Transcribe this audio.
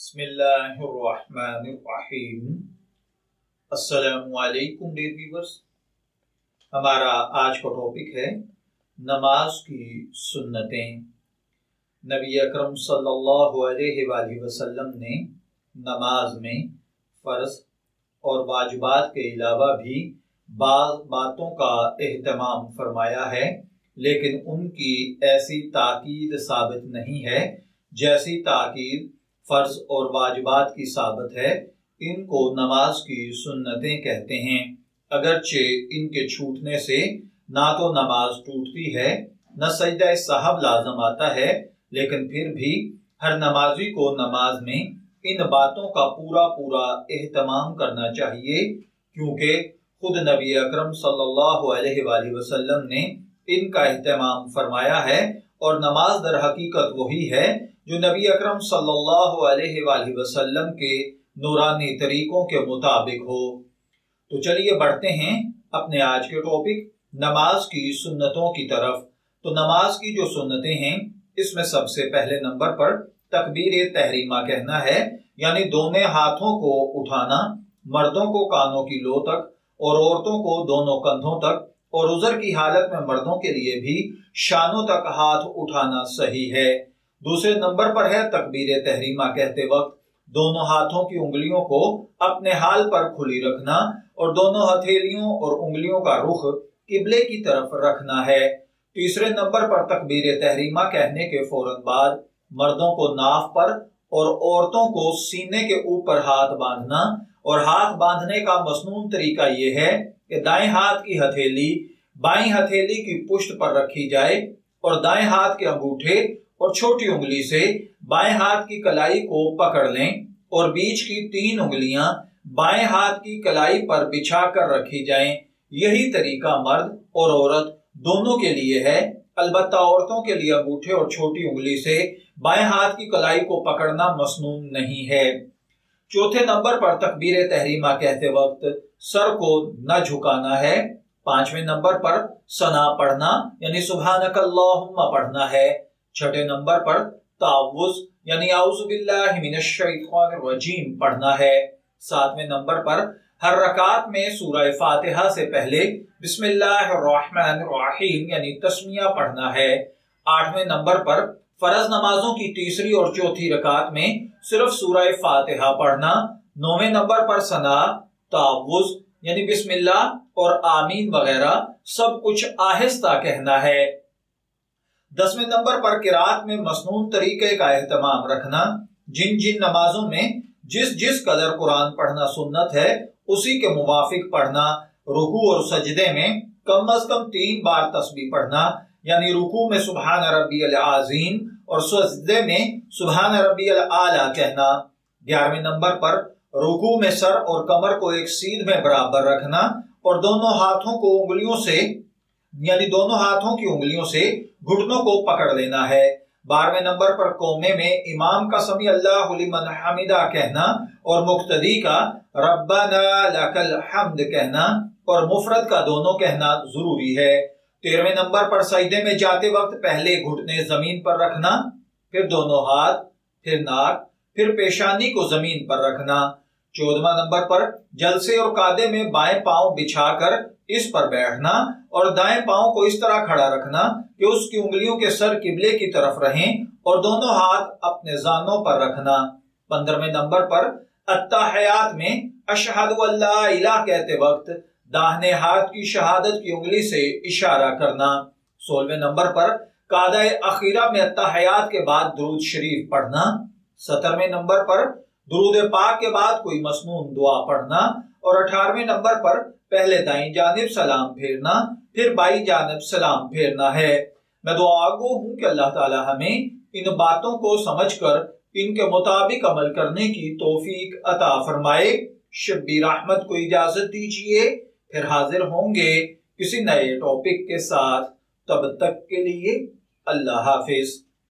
बिस्मिल्लाहिर्रहमानिर्रहीम। अस्सलामुअलैकुम dear viewers. हमारा आज का टॉपिक है नमाज की सुन्नतें। नबी अकरम सल्लल्लाहु अलैहि वसल्लम ने नमाज में फ़र्ज और वाजिबात के अलावा भी बाज़ बातों का एहतमाम फरमाया है, लेकिन उनकी ऐसी ताकीद साबित नहीं है जैसी ताकीद फ़र्ज और वाजिबात की साबित है। इनको नमाज की सुन्नतें कहते हैं। अगरचे इनके छूटने से ना तो नमाज टूटती है न सजदा साहब लाजम आता है, लेकिन फिर भी हर नमाजी को नमाज में इन बातों का पूरा पूरा एहतमाम करना चाहिए, क्योंकि खुद नबी अकरम सल्लल्लाहु अलैहि वसल्लम ने इनका एहतमाम फरमाया है। और नमाज दर हकीकत वही है जो नबी अकरम सल्लल्लाहु अलैहि वसल्लम के नूरानी तरीकों के मुताबिक हो। तो चलिए बढ़ते हैं अपने आज के टॉपिक नमाज की सुन्नतों की तरफ। तो नमाज की जो सुन्नतें हैं, इसमें सबसे पहले नंबर पर तकबीर तहरीमा कहना है, यानी दोनों हाथों को उठाना, मर्दों को कानों की लो तक और औरतों को दोनों कंधों तक, और उज़र की हालत में मर्दों के लिए भी शानों तक हाथ उठाना सही है। दूसरे नंबर पर है तकबीर तहरीमा कहते वक्त दोनों हाथों की उंगलियों को अपने हाल पर खुली रखना और दोनों हथेलियों और उंगलियों का रुख किबले की तरफ रखना है। तीसरे नंबर पर तकबीर तहरीमा कहने के फौरन बाद मर्दों को नाफ पर और औरतों को सीने के ऊपर हाथ बांधना, और हाथ बांधने का मसनून तरीका यह है कि दाएं हाथ की हथेली बाईं हथेली की पुष्ट पर रखी जाए और दाएं हाथ के अंगूठे और छोटी उंगली से बाएं हाथ की कलाई को पकड़ लें और बीच की 3 उंगलियां बाएं हाथ की कलाई पर बिछा कर रखी जाएं। यही तरीका मर्द और औरत दोनों के लिए है। अलबत्ता औरतों के लिए अंगूठे और छोटी उंगली से बाएं हाथ की कलाई को पकड़ना मसनून नहीं है। चौथे नंबर पर तकबीर तहरीमा कहते वक्त सर को न झुकाना है। पांचवें नंबर पर सना पढ़ना यानी सुब्हानकल्लाहुम्मा पढ़ना है। छठे नंबर पर तावुज़ यानी आऊज़ु बिल्लाहि मिनश शैतानिर रजीम पढ़ना है। सातवें नंबर पर हर रकात में सूरह फातिहा से पहले बिस्मिल्लाहिर्रहमानिर्रहीम यानी तस्मिया पढ़ना है। आठवें नंबर पर फर्ज नमाजों की तीसरी और चौथी रकात में सिर्फ सूरह फातिहा पढ़ना। नौवें नंबर पर सना, तावुज़ यानी बिस्मिल्लाह और आमीन वगैरह सब कुछ आहिस्ता कहना है। 10वें नंबर पर किरात में मसनून तरीके का एहतमाम रखना। जिन जिन नमाजों में जिस जिस कदर कुरान पढ़ना सुन्नत है उसी के मुवाफिक पढ़ना। रुकू और सजदे में कम अज कम 3 बार तस्बीह पढ़ना, यानी रुकू में सुबहान रब्बियल आज़ीम और सजदे में सुबहान रब्बियल आला कहना। 11वें नंबर पर रुकू में सर और कमर को एक सीध में बराबर रखना और दोनों हाथों को उंगलियों से यानी दोनों हाथों की उंगलियों से घुटनों को पकड़ लेना है। 12वें नंबर पर कौमे में इमाम का समी अल्लाहु लिमन हमिदा कहना और मुक्तदी का रब्बना लकल हम्द कहना और मुफरद का दोनों कहना जरूरी है। 13वें नंबर पर सजदे में जाते वक्त पहले घुटने जमीन पर रखना, फिर दोनों हाथ, फिर नाक, फिर पेशानी को जमीन पर रखना। 14वां नंबर पर जलसे और कादे में बाएं पांव बिछाकर इस पर बैठना और दाएं पांव को इस तरह खड़ा रखना कि उसकी उंगलियों के सर किबले की तरफ रहें और दोनों हाथ अपने जानों पर रखना। 15वें नंबर पर अत्तहियात में अशहदु अल्ला इलाहा कहते वक्त दाहिने हाथ की शहादत की उंगली से इशारा करना। 16वें नंबर पर कादाए अखीरा में अत्तहियात के बाद दुरूद शरीफ पढ़ना। 17वें नंबर पर दुरूद पाक के बाद कोई मसनून दुआ पढ़ना और 18वें नंबर पर पहले दाईं जानिब सलाम फेरना, फिर बाईं जानिब सलाम फेरना है। मैं दुआगो हूं कि अल्लाह ताला हमें इन बातों को समझकर इनके मुताबिक अमल करने की तौफीक अता फरमाए। शब्बीर अहमद को इजाजत दीजिए, फिर हाजिर होंगे किसी नए टॉपिक के साथ। तब तक के लिए अल्लाह हाफिज।